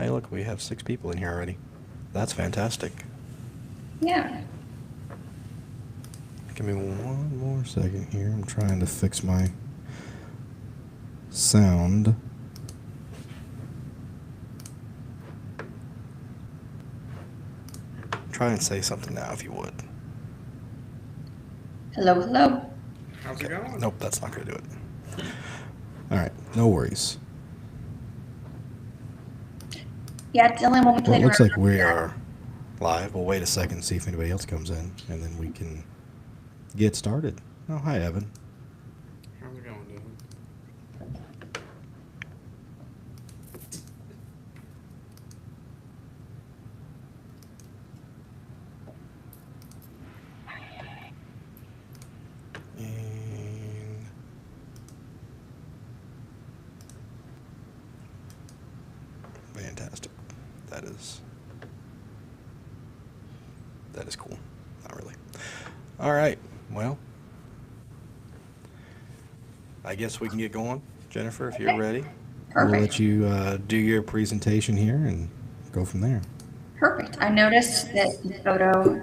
Hey, look, we have 6 people in here already. That's fantastic. Yeah. Give me one more second here. I'm trying to fix my sound. Try and say something now if you would. Hello, hello. How's it going? Nope, that's not going to do it. All right, no worries. Yeah, Dylan, when we Well, played it looks around. like we are live. We'll wait a second and see if anybody else comes in, and then we can get started. Oh, hi, Evan. How's it going, Dylan? And fantastic. That is cool. Not really. All right. Well, I guess we can get going. Jennifer, if you're ready, we'll Perfect. let you do your presentation here and go from there. Perfect. I noticed that the photo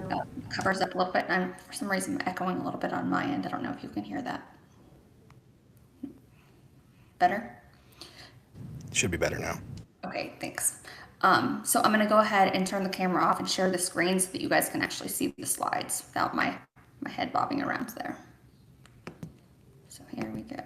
covers up a little bit, and I'm, for some reason, echoing a little bit on my end. I don't know if you can hear that. Better? Should be better now. Okay, thanks. So I'm going to go ahead and turn the camera off and share the screen so that you guys can actually see the slides without my head bobbing around there. So here we go.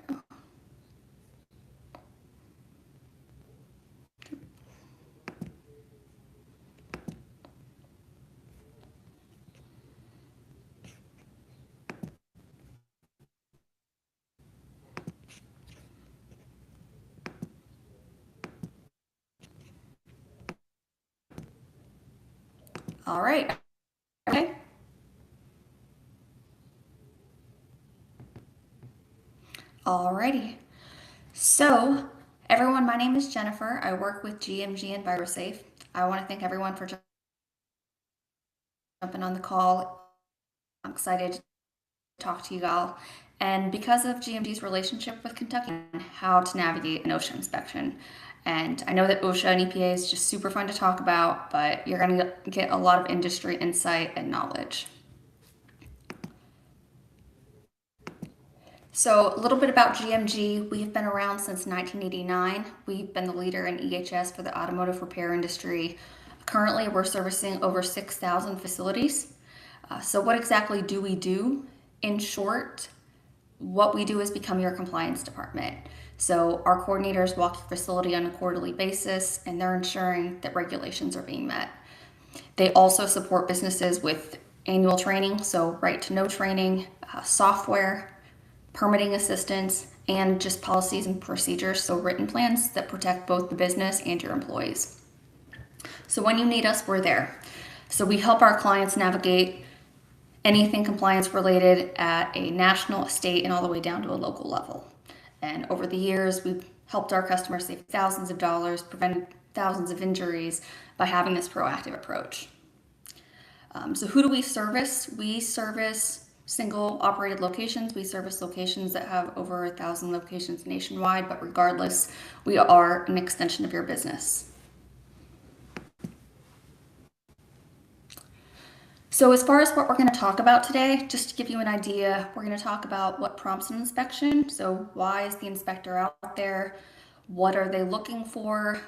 All right. Okay. Alrighty. So, everyone, my name is Jennifer. I work with GMG and ViruSafe. I want to thank everyone for jumping on the call. I'm excited to talk to you all. And because of GMG's relationship with Kentucky, how to navigate an OSHA inspection. And I know that OSHA and EPA is just super fun to talk about, but you're going to get a lot of industry insight and knowledge. So a little bit about GMG. We've been around since 1989. We've been the leader in EHS for the automotive repair industry. Currently, we're servicing over 6,000 facilities. So what exactly do we do? In short, what we do is become your compliance department. So our coordinators walk your facility on a quarterly basis, and they're ensuring that regulations are being met. They also support businesses with annual training, so right to know training, software, permitting assistance, and just policies and procedures, so written plans that protect both the business and your employees. So when you need us, we're there. So we help our clients navigate anything compliance related at a national, state, and all the way down to a local level. And over the years, we've helped our customers save thousands of dollars, prevented thousands of injuries by having this proactive approach. So who do we service? We service single operated locations. We service locations that have over 1,000 locations nationwide, but regardless, we are an extension of your business. So as far as what we're going to talk about today, just to give you an idea, we're going to talk about what prompts an inspection. So why is the inspector out there? What are they looking for?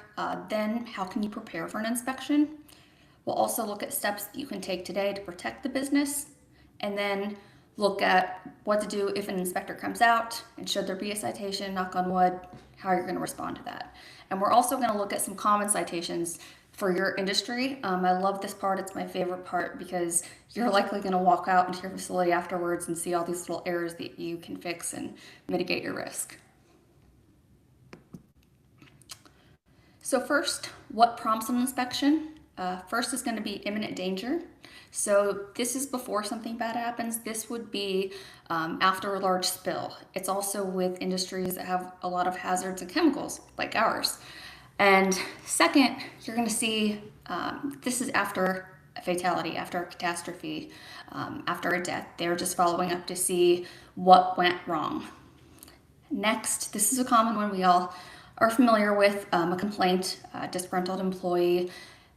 Then how can you prepare for an inspection? We'll also look at steps that you can take today to protect the business, and then look at what to do if an inspector comes out, and should there be a citation, knock on wood, how you're going to respond to that. And we're also going to look at some common citations for your industry. I love this part. It's my favorite part because you're likely going to walk out into your facility afterwards and see all these little errors that you can fix and mitigate your risk. So first, what prompts an inspection? First is going to be imminent danger. So this is before something bad happens. This would be after a large spill. It's also with industries that have a lot of hazards and chemicals like ours. And second, you're going to see this is after a fatality, after a catastrophe, after a death. They're just following up to see what went wrong. Next, this is a common one we all are familiar with a complaint, a disgruntled employee.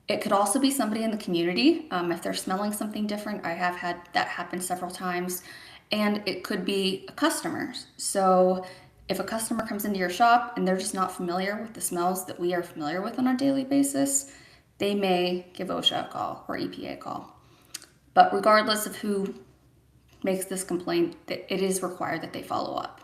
It could also be somebody in the community. If they're smelling something different, I have had that happen several times. And it could be a customer. So if a customer comes into your shop and they're just not familiar with the smells that we are familiar with on a daily basis, they may give OSHA a call or EPA a call. But regardless of who makes this complaint, it is required that they follow up.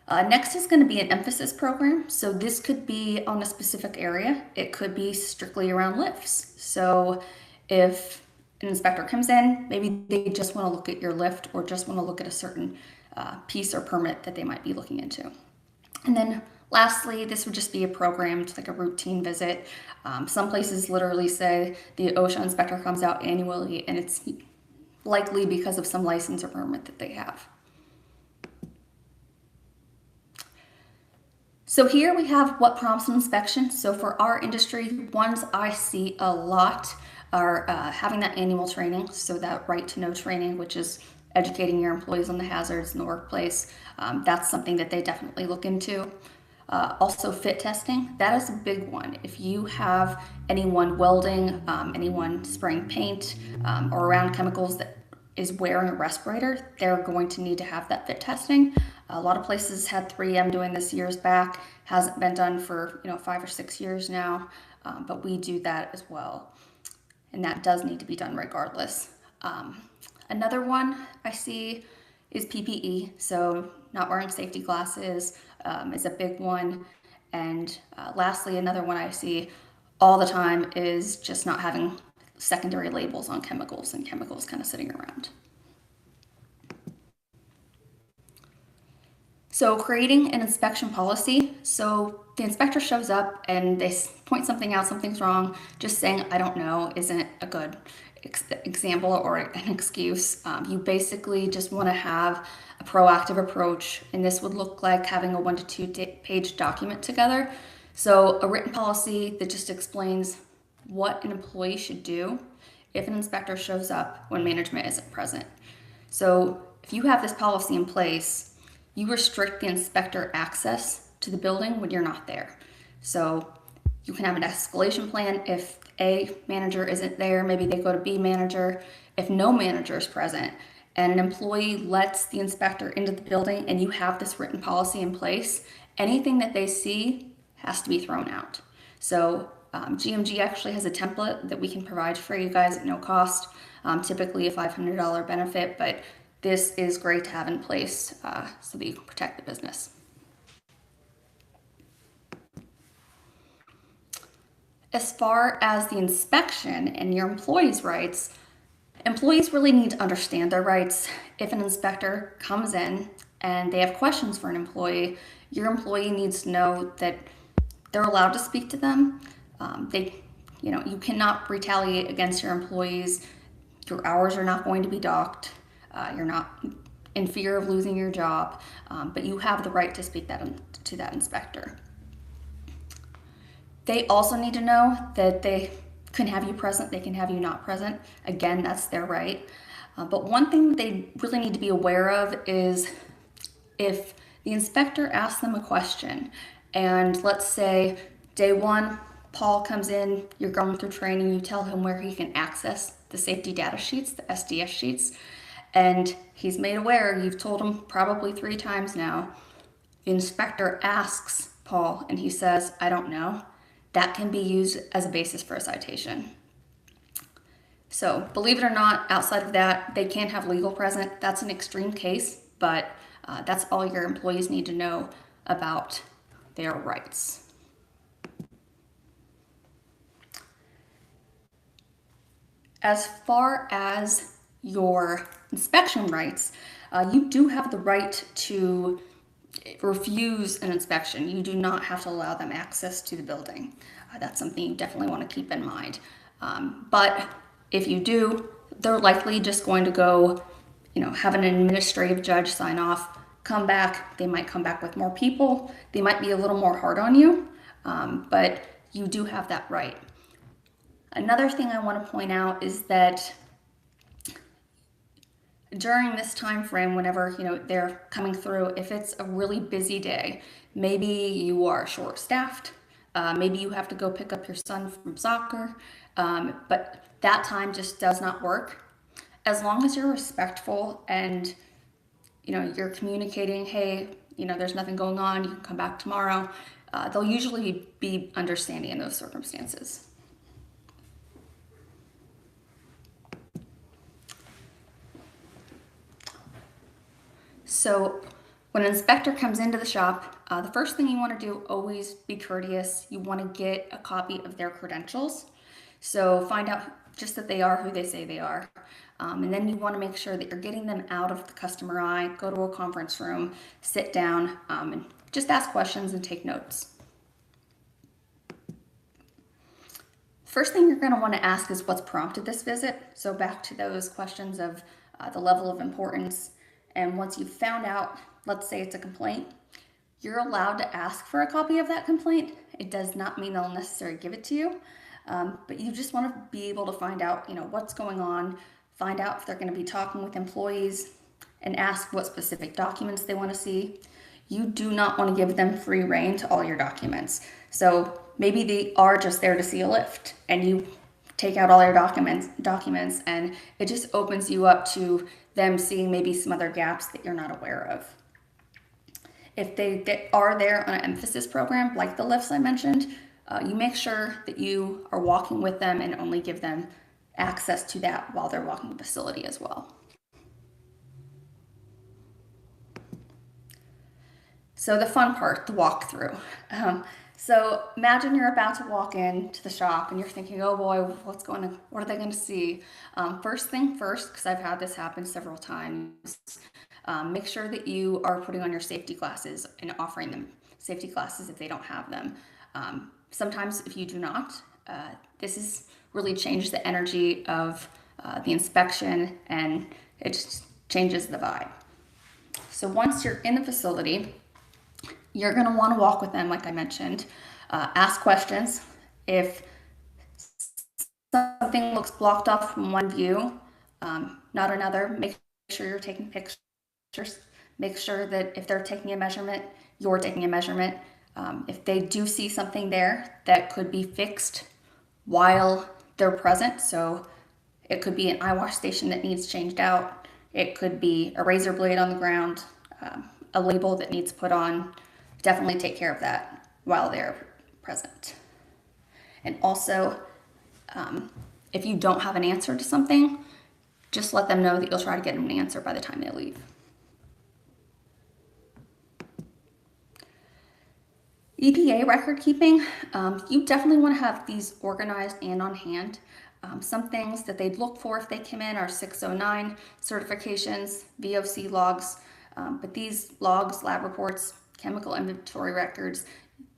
Next is going to be an emphasis program. So this could be on a specific area. It could be strictly around lifts. So if an inspector comes in, maybe they just want to look at your lift or just want to look at a certain piece or permit that they might be looking into. And then lastly, this would just be a program, just like a routine visit. Some places literally say the OSHA inspector comes out annually, and it's likely because of some license or permit that they have. So here we have what prompts an inspection. So for our industry, ones I see a lot are having that annual training. So that right to know training, which is educating your employees on the hazards in the workplace. That's something that they definitely look into. Also fit testing, that is a big one. If you have anyone welding, anyone spraying paint, or around chemicals that is wearing a respirator, they're going to need to have that fit testing. A lot of places had 3M doing this years back. Hasn't been done for 5 or 6 years now, but we do that as well. And that does need to be done regardless. Another one I see is PPE. So not wearing safety glasses is a big one. And lastly, another one I see all the time is just not having secondary labels on chemicals and chemicals kind of sitting around. So creating an inspection policy. So the inspector shows up and they point something out, something's wrong. Just saying, I don't know, isn't a good example or an excuse. You basically just want to have a proactive approach, and this would look like having a 1 to 2 page document together. So a written policy that just explains what an employee should do if an inspector shows up when management isn't present. So if you have this policy in place, you restrict the inspector access to the building when you're not there. So you can have an escalation plan. If A manager isn't there, maybe they go to B manager. If no manager is present and an employee lets the inspector into the building and you have this written policy in place, anything that they see has to be thrown out. So GMG actually has a template that we can provide for you guys at no cost, typically a $500 benefit, but this is great to have in place so that you can protect the business. As far as the inspection and your employees' rights, employees really need to understand their rights. If an inspector comes in and they have questions for an employee, your employee needs to know that they're allowed to speak to them. You cannot retaliate against your employees. Your hours are not going to be docked. You're not in fear of losing your job, but you have the right to speak to that inspector. They also need to know that they can have you present, they can have you not present. Again, that's their right. But one thing that they really need to be aware of is if the inspector asks them a question, and let's say day one, Paul comes in, you're going through training, you tell him where he can access the safety data sheets, the SDS sheets, and he's made aware, you've told him probably 3 times now. The inspector asks Paul and he says, I don't know. That can be used as a basis for a citation. So believe it or not, outside of that, they can have legal present. That's an extreme case, but that's all your employees need to know about their rights. As far as your inspection rights, you do have the right to refuse an inspection. You do not have to allow them access to the building. That's something you definitely want to keep in mind. But if you do, they're likely just going to go, have an administrative judge sign off, come back. They might come back with more people. They might be a little more hard on you, but you do have that right. Another thing I want to point out is that during this time frame, whenever they're coming through, if it's a really busy day, maybe you are short staffed, maybe you have to go pick up your son from soccer, but that time just does not work. As long as you're respectful and you're communicating, hey, there's nothing going on, you can come back tomorrow, they'll usually be understanding in those circumstances. So when an inspector comes into the shop, the first thing you want to do, always be courteous. You want to get a copy of their credentials. So find out just that they are who they say they are. And then you want to make sure that you're getting them out of the customer eye, go to a conference room, sit down, and just ask questions and take notes. First thing you're going to want to ask is what's prompted this visit. So back to those questions of the level of importance. And once you've found out, let's say it's a complaint, you're allowed to ask for a copy of that complaint. It does not mean they'll necessarily give it to you, but you just want to be able to find out, what's going on, find out if they're going to be talking with employees, and ask what specific documents they want to see. You do not want to give them free rein to all your documents. So maybe they are just there to see a lift, and you take out all your documents, and it just opens you up to them seeing maybe some other gaps that you're not aware of. If they are there on an emphasis program, like the lifts I mentioned, you make sure that you are walking with them and only give them access to that while they're walking the facility as well. So the fun part, the walkthrough. So imagine you're about to walk into the shop and you're thinking, oh boy, what are they going to see? First thing first, because I've had this happen several times, make sure that you are putting on your safety glasses and offering them safety glasses if they don't have them. Sometimes if you do not, this has really changed the energy of the inspection, and it just changes the vibe. So once you're in the facility, you're going to want to walk with them, like I mentioned. Ask questions. If something looks blocked off from one view, not another, make sure you're taking pictures. Make sure that if they're taking a measurement, you're taking a measurement. If they do see something there that could be fixed while they're present, so it could be an eye wash station that needs changed out. It could be a razor blade on the ground, a label that needs put on. Definitely take care of that while they're present. And also, if you don't have an answer to something, just let them know that you'll try to get them an answer by the time they leave. EPA record keeping, you definitely want to have these organized and on hand. Some things that they'd look for if they come in are 609 certifications, VOC logs, but these logs, lab reports, chemical inventory records,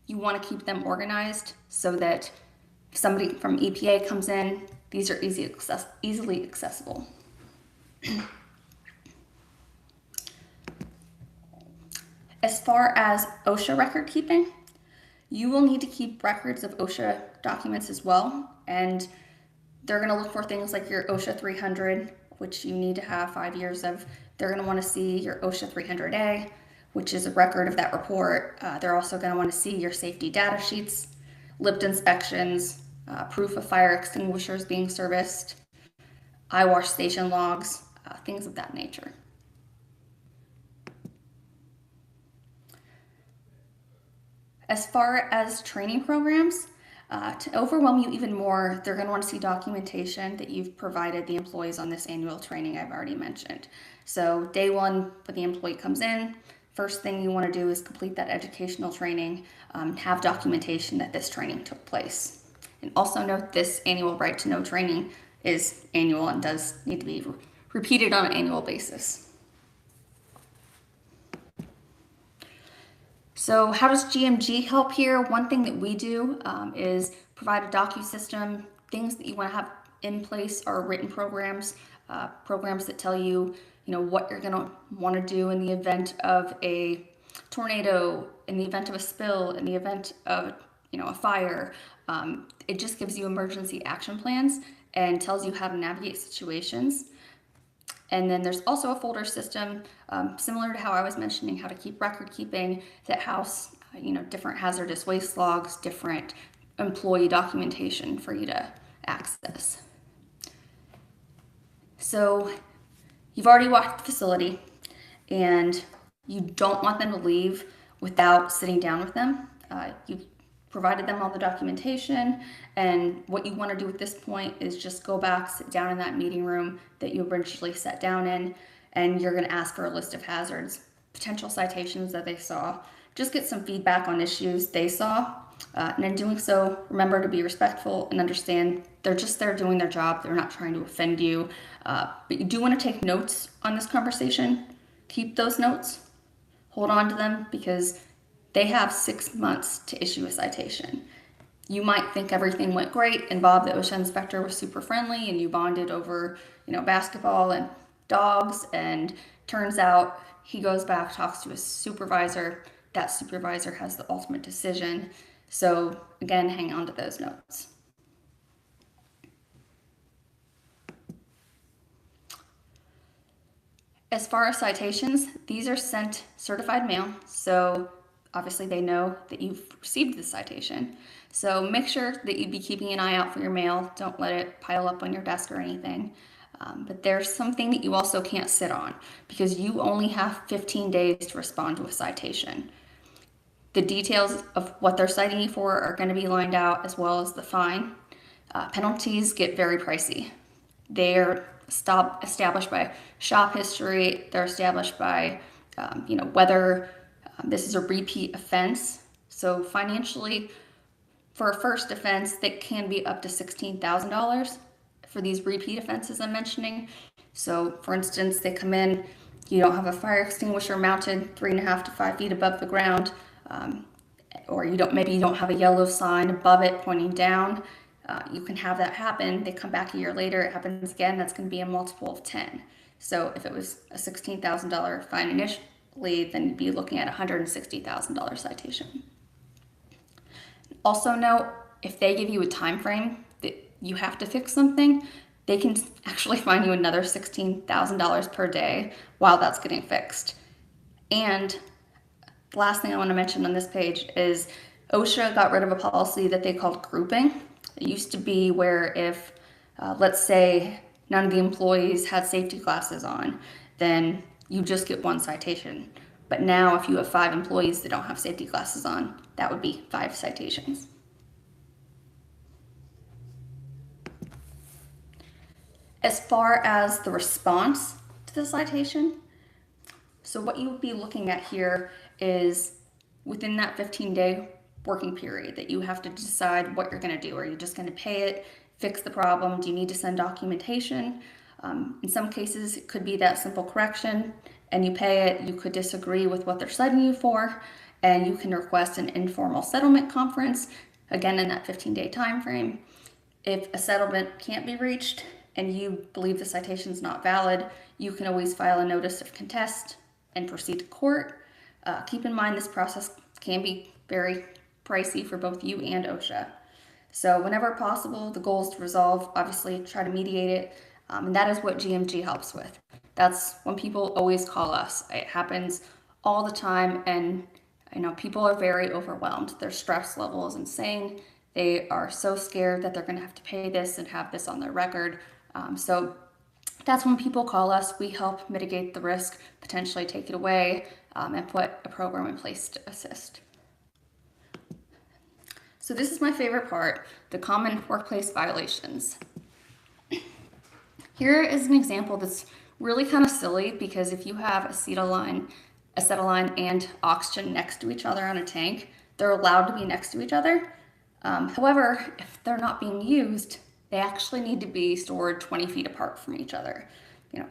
you want to keep them organized so that if somebody from EPA comes in, these are easily accessible. As far as OSHA record keeping, you will need to keep records of OSHA documents as well, and they're going to look for things like your OSHA 300, which you need to have 5 years of. They're going to want to see your OSHA 300A, which is a record of that report. They're also going to want to see your safety data sheets, lift inspections, proof of fire extinguishers being serviced, eye wash station logs, things of that nature. As far as training programs, to overwhelm you even more, they're going to want to see documentation that you've provided the employees on this annual training I've already mentioned. So day one, when the employee comes in, first thing you want to do is complete that educational training, have documentation that this training took place. And also note this annual right to know training is annual and does need to be repeated on an annual basis. So how does GMG help here? One thing that we do is provide a docu-system. Things that you want to have in place are written programs, programs that tell you, what you're going to want to do in the event of a tornado, in the event of a spill, in the event of, a fire. It just gives you emergency action plans and tells you how to navigate situations. And then there's also a folder system, similar to how I was mentioning how to keep record keeping, that house, different hazardous waste logs, different employee documentation for you to access. So you've already walked the facility and you don't want them to leave without sitting down with them. You've provided them all the documentation, and what you want to do at this point is just go back, sit down in that meeting room that you originally sat down in, and you're going to ask for a list of hazards, potential citations that they saw. Just get some feedback on issues they saw, and in doing so, remember to be respectful and understand they're just there doing their job. They're not trying to offend you, but you do want to take notes on this conversation. Keep those notes, hold on to them, because they have 6 months to issue a citation. You might think everything went great and Bob, the OSHA inspector, was super friendly and you bonded over, basketball and dogs, and turns out he goes back, talks to his supervisor. That supervisor has the ultimate decision. So again, hang on to those notes. As far as citations, these are sent certified mail, so obviously they know that you've received the citation. So make sure that you be keeping an eye out for your mail. Don't let it pile up on your desk or anything. But there's something that you also can't sit on, because you only have 15 days to respond to a citation. The details of what they're citing you for are going to be lined out, as well as the fine. Penalties get very pricey. They're established by shop history. They're established by, whether this is a repeat offense. So financially, for a first offense, that can be up to $16,000 for these repeat offenses I'm mentioning. So for instance, they come in, you don't have a fire extinguisher mounted 3.5 to 5 feet above the ground, or maybe you don't have a yellow sign above it pointing down. You can have that happen. They come back a year later, it happens again. That's going to be a multiple of 10. So if it was a $16,000 fine initially, then you'd be looking at a $160,000 citation. Also note, if they give you a time frame that you have to fix something, they can actually fine you another $16,000 per day while that's getting fixed. And the last thing I want to mention on this page is OSHA got rid of a policy that they called grouping. It used to be where if, let's say, none of the employees had safety glasses on, then you just get one citation. But now if you have 5 employees that don't have safety glasses on, that would be 5 citations. As far as the response to the citation, so what you would be looking at here is within that 15-day working period that you have to decide what you're going to do. Are you just going to pay it, fix the problem? Do you need to send documentation? In some cases, it could be that simple correction, and you pay it. You could disagree with what they're citing you for, and you can request an informal settlement conference, again in that 15-day time frame. If a settlement can't be reached and you believe the citation is not valid, you can always file a notice of contest and proceed to court. Keep in mind this process can be very pricey for both you and OSHA. So whenever possible, the goal is to resolve, obviously try to mediate it, and that is what GMG helps with. That's when people always call us. It happens all the time, and people are very overwhelmed. Their stress level is insane. They are so scared that they're going to have to pay this and have this on their record. So that's when people call us. We help mitigate the risk, potentially take it away, and put a program in place to assist. So this is my favorite part, the common workplace violations. Here is an example that's really kind of silly, because if you have acetylene and oxygen next to each other on a tank, they're allowed to be next to each other. However, if they're not being used, they actually need to be stored 20 feet apart from each other.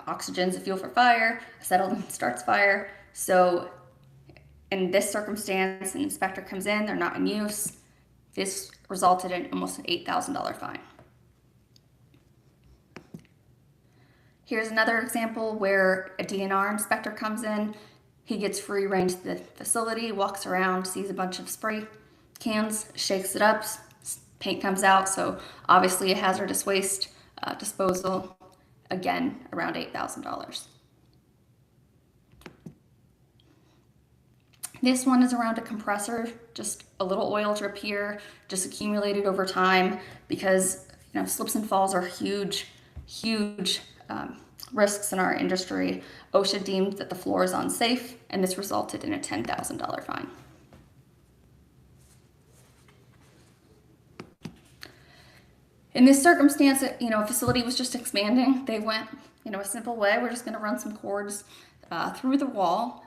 Oxygen's a fuel for fire, acetylene starts fire. So in this circumstance, an inspector comes in, they're not in use. This resulted in almost an $8,000 fine. Here's another example where a DNR inspector comes in. He gets free range to the facility, walks around, sees a bunch of spray cans, shakes it up, paint comes out. So obviously a hazardous waste disposal. again, around $8,000. This one is around a compressor, just a little oil drip here, just accumulated over time because slips and falls are huge risks in our industry. OSHA deemed that the floor is unsafe, and this resulted in a $10,000 fine. In this circumstance, a facility was just expanding. They went, a simple way. We're just going to run some cords through the wall,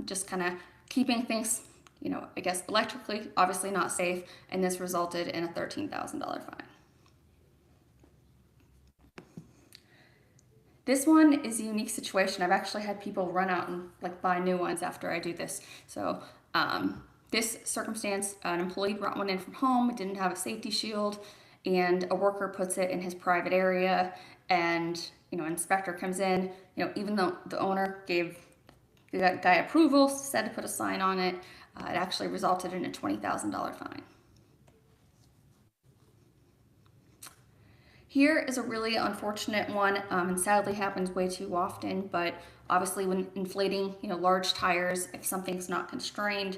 just kind of keeping things, I guess electrically, obviously not safe, and this resulted in a $13,000 fine. This one is a unique situation. I've actually had people run out and buy new ones after I do this. So this circumstance, an employee brought one in from home, it didn't have a safety shield, and a worker puts it in his private area, and inspector comes in, even though the owner gave the guy approval, said to put a sign on it, it actually resulted in a $20,000 fine. Here is a really unfortunate one, and sadly happens way too often, but obviously when inflating large tires, if something's not constrained,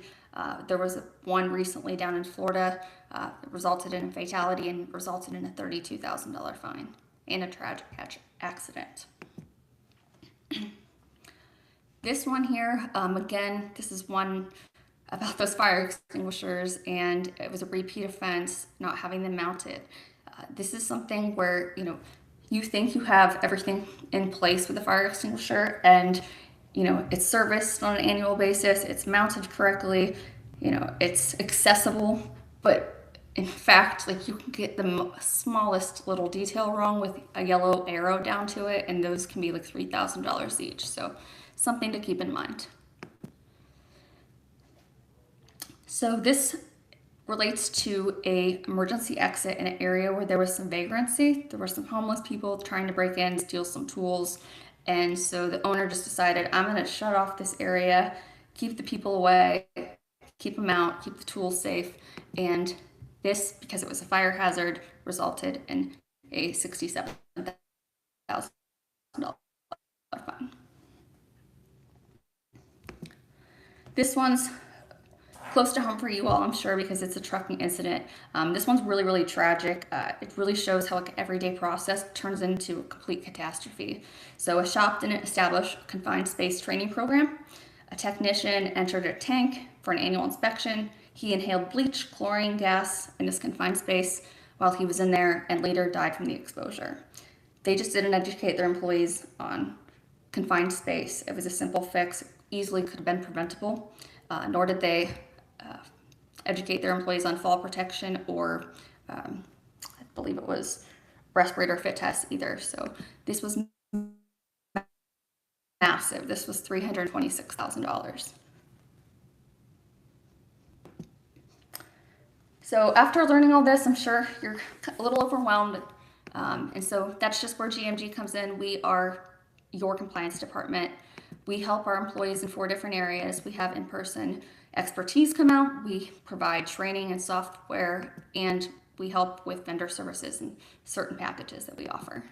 there was one recently down in Florida that resulted in a fatality and resulted in a $32,000 fine and a tragic accident. This one here, again, this is one about those fire extinguishers, and it was a repeat offense, not having them mounted. This is something where, you think you have everything in place with the fire extinguisher, and, it's serviced on an annual basis, it's mounted correctly, it's accessible, but in fact, you can get the smallest little detail wrong with a yellow arrow down to it, and those can be $3,000 each. So something to keep in mind. So this relates to a emergency exit in an area where there was some vagrancy. There were some homeless people trying to break in, steal some tools. And so the owner just decided, I'm going to shut off this area, keep the people away, keep them out, keep the tools safe. And this, because it was a fire hazard, resulted in a $67,000 fine. This one's close to home for you all, I'm sure, because it's a trucking incident. This one's really, really tragic. It really shows how an everyday process turns into a complete catastrophe. So a shop didn't establish a confined space training program. A technician entered a tank for an annual inspection. He inhaled bleach, chlorine gas in this confined space while he was in there, and later died from the exposure. They just didn't educate their employees on confined space. It was a simple fix, easily could have been preventable, nor did they educate their employees on fall protection or I believe it was respirator fit tests either. So this was massive. This was $326,000. So after learning all this, I'm sure you're a little overwhelmed. And so that's just where GMG comes in. We are your compliance department. We help our employees in 4 different areas. We have in-person expertise come out, we provide training and software, and we help with vendor services and certain packages that we offer.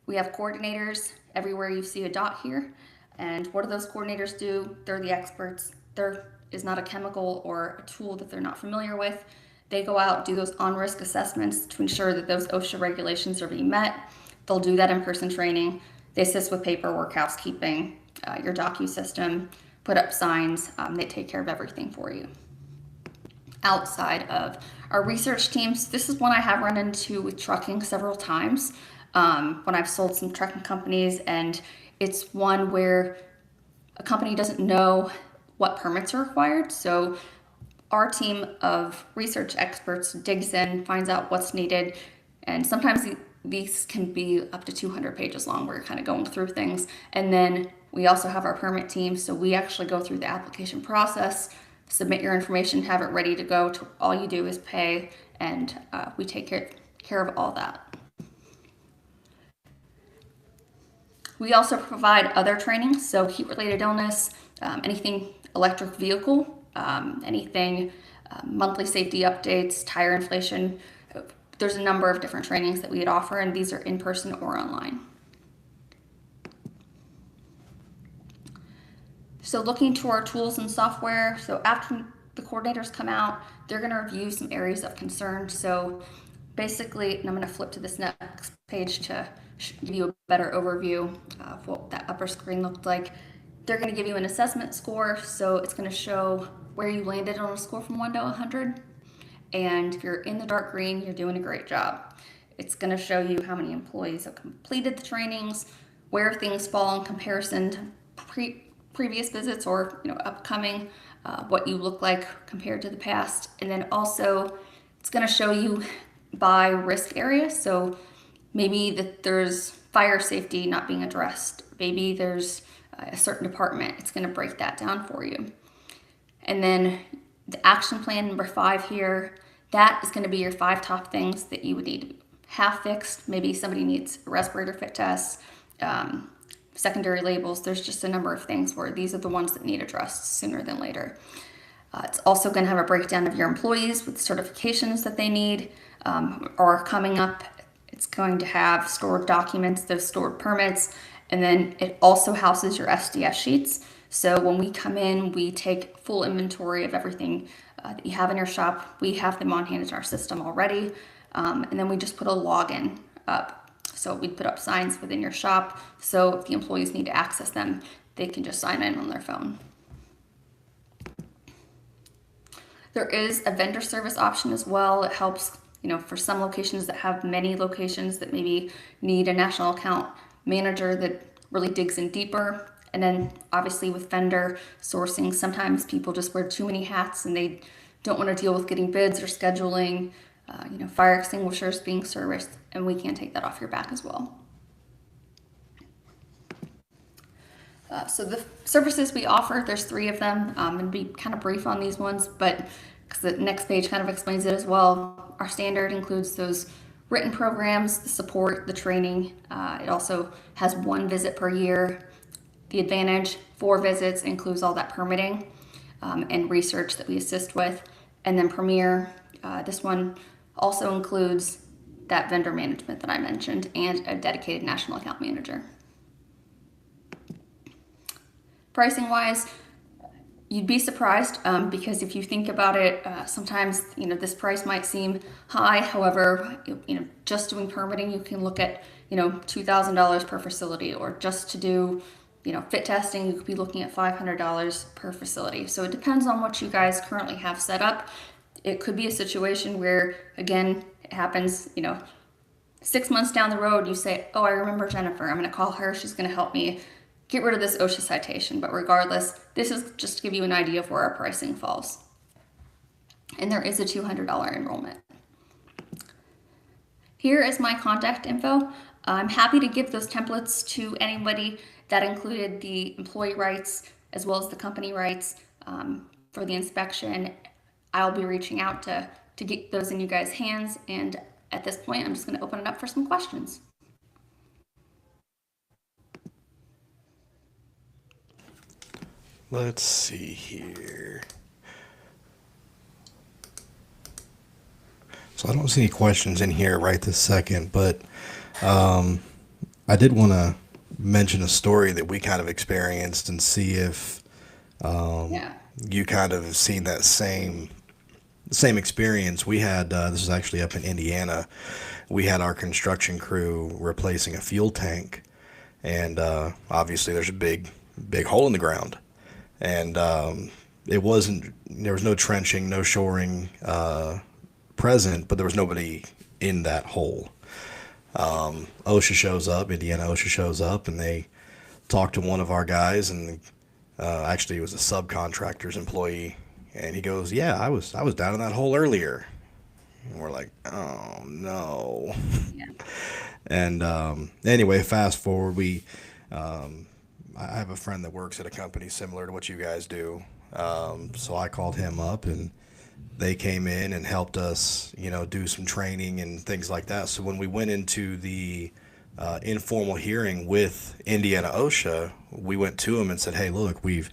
We have coordinators everywhere you see a dot here, and what do those coordinators do? They're the experts. There is not a chemical or a tool that they're not familiar with. They go out, do those on-risk assessments to ensure that those OSHA regulations are being met. They'll do that in-person training. They assist with paperwork, housekeeping, your docu-system, put up signs, they take care of everything for you. Outside of our research teams, this is one I have run into with trucking several times when I've sold some trucking companies, and it's one where a company doesn't know what permits are required. So our team of research experts digs in, finds out what's needed, and sometimes these can be up to 200 pages long. We're kind of going through things, and then we also have our permit team, so we actually go through the application process, submit your information, have it ready to go. All you do is pay, and we take care of all that. We also provide other training, so heat-related illness, anything electric vehicle, anything monthly safety updates, tire inflation. There's a number of different trainings that we'd offer, and these are in person or online. So looking to our tools and software, so after the coordinators come out, they're going to review some areas of concern. So basically, and I'm going to flip to this next page to give you a better overview of what that upper screen looked like. They're going to give you an assessment score, so it's going to show where you landed on a score from 1 to 100. And if you're in the dark green, you're doing a great job. It's going to show you how many employees have completed the trainings, where things fall in comparison to previous visits or upcoming, what you look like compared to the past. And then also it's going to show you by risk area. So maybe that there's fire safety not being addressed. Maybe there's a certain department. It's going to break that down for you. And then the action plan number 5 here, that is going to be your 5 top things that you would need to have fixed. Maybe somebody needs a respirator fit test, secondary labels. There's just a number of things where these are the ones that need addressed sooner than later. It's also going to have a breakdown of your employees with certifications that they need are coming up. It's going to have stored documents, those stored permits, and then it also houses your SDS sheets. So when we come in, we take full inventory of everything that you have in your shop. We have them on hand in our system already, and then we just put a login up. So we put up signs within your shop, so if the employees need to access them, they can just sign in on their phone. There is a vendor service option as well. It helps, for some locations that have many locations that maybe need a national account manager that really digs in deeper. And then obviously with vendor sourcing, sometimes people just wear too many hats and they don't want to deal with getting bids or scheduling, fire extinguishers being serviced, and we can take that off your back as well. So the services we offer, there's 3 of them. I'm going to be kind of brief on these ones, but because the next page kind of explains it as well. Our standard includes those written programs, the support, the training. It also has 1 visit per year. The Advantage, 4 visits, includes all that permitting and research that we assist with. And then Premier, this one also includes that vendor management that I mentioned and a dedicated national account manager. Pricing wise, you'd be surprised because if you think about it, sometimes this price might seem high. However, just doing permitting, you can look at $2,000 per facility, or just to do fit testing, you could be looking at $500 per facility. So it depends on what you guys currently have set up. It could be a situation where, again, it happens, 6 months down the road, you say, oh, I remember Jennifer. I'm going to call her. She's going to help me get rid of this OSHA citation. But regardless, this is just to give you an idea of where our pricing falls. And there is a $200 enrollment. Here is my contact info. I'm happy to give those templates to anybody. That included the employee rights as well as the company rights for the inspection. I'll be reaching out to get those in you guys' hands. And at this point, I'm just going to open it up for some questions. Let's see here. So I don't see any questions in here right this second, but I did want to mention a story that we kind of experienced and see if you kind of seen that same experience. We had this is actually up in Indiana. We had our construction crew replacing a fuel tank, and obviously there's a big hole in the ground, and there was no trenching, no shoring present, but there was nobody in that hole. OSHA shows up, Indiana OSHA shows up, and they talked to one of our guys, and actually it was a subcontractor's employee, and he goes, yeah, I was down in that hole earlier. And we're like, oh no. Yeah. And anyway, fast forward, I have a friend that works at a company similar to what you guys do, so I called him up, and they came in and helped us, do some training and things like that. So when we went into the informal hearing with Indiana OSHA, we went to them and said, hey, look, we've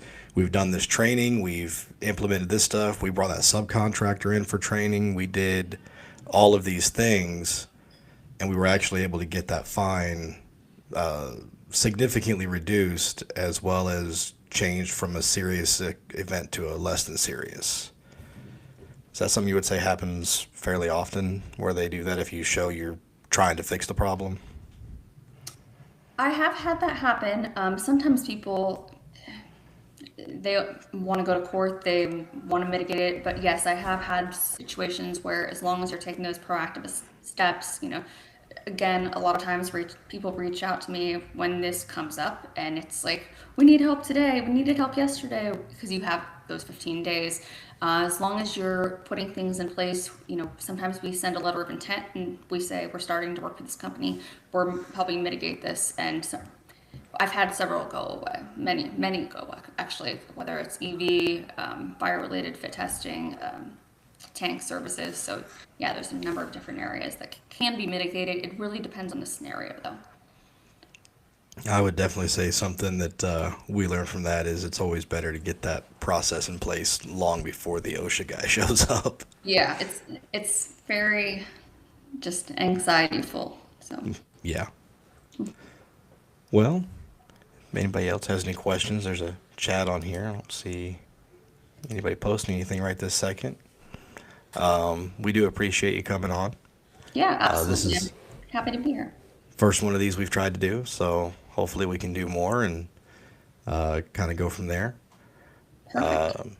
done this training, we've implemented this stuff, we brought that subcontractor in for training, we did all of these things, and we were actually able to get that fine significantly reduced, as well as changed from a serious event to a less than serious. Is that something you would say happens fairly often, where they do that if you show you're trying to fix the problem? I have had that happen. Sometimes people they want to go to court, they want to mitigate it, but yes, I have had situations where as long as you're taking those proactive steps, again, a lot of times people reach out to me when this comes up and it's like, we need help today, we needed help yesterday, because you have those 15 days. As long as you're putting things in place, sometimes we send a letter of intent and we say, we're starting to work with this company, we're helping mitigate this. And so I've had several go away, many go away, actually, whether it's EV, fire-related fit testing, tank services. So yeah, there's a number of different areas that can be mitigated. It really depends on the scenario, though. I would definitely say something that we learned from that is it's always better to get that process in place long before the OSHA guy shows up. Yeah, it's very just anxiety-full. So Yeah. Well, if anybody else has any questions, there's a chat on here. I don't see anybody posting anything right this second. We do appreciate you coming on. yeah, This absolutely. is I'm happy to be here. first one of these we've tried to do, so hopefully we can do more and kind of go from there. Perfect.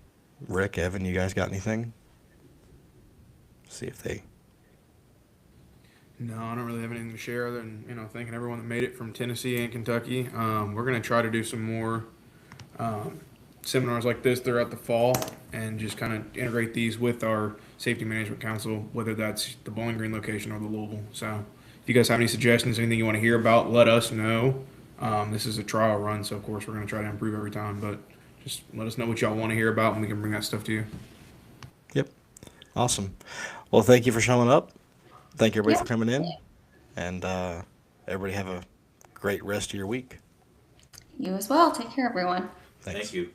Rick, Evan, you guys got anything? See if they. No, I don't really have anything to share other than, thanking everyone that made it from Tennessee and Kentucky. We're going to try to do some more seminars like this throughout the fall and just kind of integrate these with our Safety Management Council, whether that's the Bowling Green location or the Louisville. So if you guys have any suggestions, anything you want to hear about, let us know. This is a trial run, so of course we're going to try to improve every time, but just let us know what y'all want to hear about and we can bring that stuff to you. Yep. Awesome. Well, thank you for showing up. Thank everybody Yeah. for coming in. And everybody have a great rest of your week. You as well. Take care, everyone. Thanks. Thank you.